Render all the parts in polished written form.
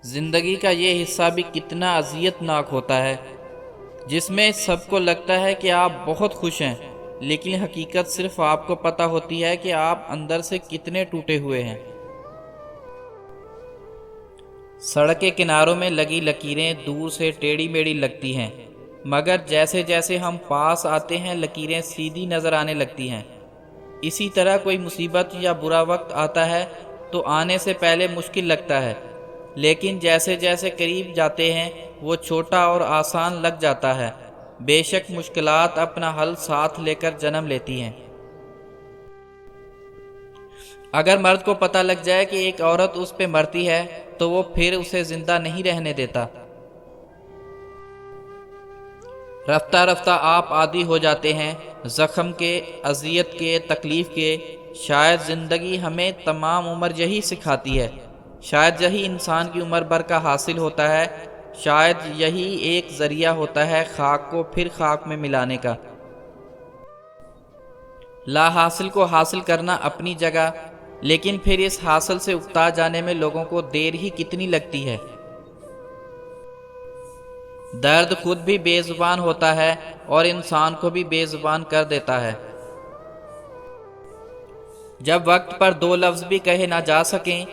زندگی کا یہ حصہ بھی کتنا اذیت ناک ہوتا ہے، جس میں سب کو لگتا ہے کہ آپ بہت خوش ہیں، لیکن حقیقت صرف آپ کو پتہ ہوتی ہے کہ آپ اندر سے کتنے ٹوٹے ہوئے ہیں۔ سڑک کے کناروں میں لگی لکیریں دور سے ٹیڑھی میڑھی لگتی ہیں، مگر جیسے جیسے ہم پاس آتے ہیں لکیریں سیدھی نظر آنے لگتی ہیں۔ اسی طرح کوئی مصیبت یا برا وقت آتا ہے تو آنے سے پہلے مشکل لگتا ہے، لیکن جیسے جیسے قریب جاتے ہیں وہ چھوٹا اور آسان لگ جاتا ہے۔ بے شک مشکلات اپنا حل ساتھ لے کر جنم لیتی ہیں۔ اگر مرد کو پتہ لگ جائے کہ ایک عورت اس پہ مرتی ہے تو وہ پھر اسے زندہ نہیں رہنے دیتا۔ رفتہ رفتہ آپ عادی ہو جاتے ہیں زخم کے، اذیت کے، تکلیف کے۔ شاید زندگی ہمیں تمام عمر یہی سکھاتی ہے، شاید یہی انسان کی عمر بھر کا حاصل ہوتا ہے، شاید یہی ایک ذریعہ ہوتا ہے خاک کو پھر خاک میں ملانے کا۔ لا حاصل کو حاصل کرنا اپنی جگہ، لیکن پھر اس حاصل سے اکتا جانے میں لوگوں کو دیر ہی کتنی لگتی ہے۔ درد خود بھی بے زبان ہوتا ہے اور انسان کو بھی بے زبان کر دیتا ہے۔ جب وقت پر دو لفظ بھی کہے نہ جا سکیں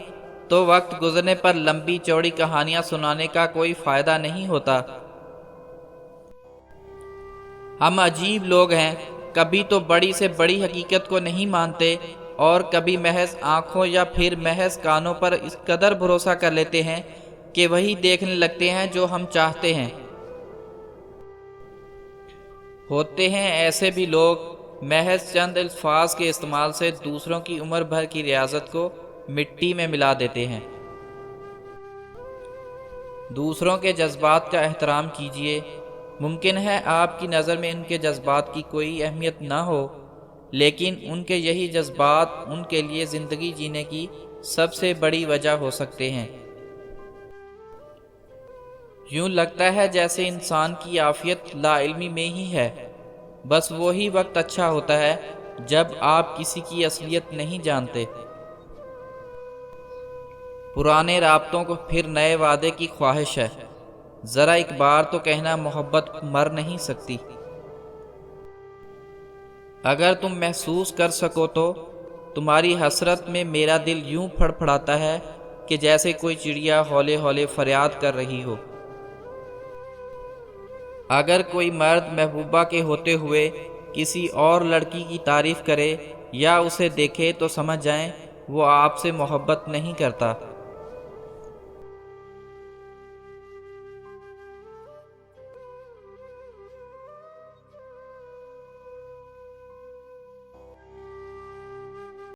تو وقت گزرنے پر لمبی چوڑی کہانیاں سنانے کا کوئی فائدہ نہیں ہوتا۔ ہم عجیب لوگ ہیں، کبھی تو بڑی سے بڑی حقیقت کو نہیں مانتے اور کبھی محض آنکھوں یا پھر محض کانوں پر اس قدر بھروسہ کر لیتے ہیں کہ وہی دیکھنے لگتے ہیں جو ہم چاہتے ہیں۔ ہوتے ہیں ایسے بھی لوگ محض چند الفاظ کے استعمال سے دوسروں کی عمر بھر کی ریاضت کو مٹی میں ملا دیتے ہیں۔ دوسروں کے جذبات کا احترام کیجیے۔ ممکن ہے آپ کی نظر میں ان کے جذبات کی کوئی اہمیت نہ ہو، لیکن ان کے یہی جذبات ان کے لیے زندگی جینے کی سب سے بڑی وجہ ہو سکتے ہیں۔ یوں لگتا ہے جیسے انسان کی عافیت لا علمی میں ہی ہے۔ بس وہی وقت اچھا ہوتا ہے جب آپ کسی کی اصلیت نہیں جانتے۔ پرانے رابطوں کو پھر نئے وعدے کی خواہش ہے، ذرا ایک بار تو کہنا محبت مر نہیں سکتی۔ اگر تم محسوس کر سکو تو تمہاری حسرت میں میرا دل یوں پھڑ پھڑاتا ہے کہ جیسے کوئی چڑیا ہولے ہولے فریاد کر رہی ہو۔ اگر کوئی مرد محبوبہ کے ہوتے ہوئے کسی اور لڑکی کی تعریف کرے یا اسے دیکھے تو سمجھ جائیں وہ آپ سے محبت نہیں کرتا۔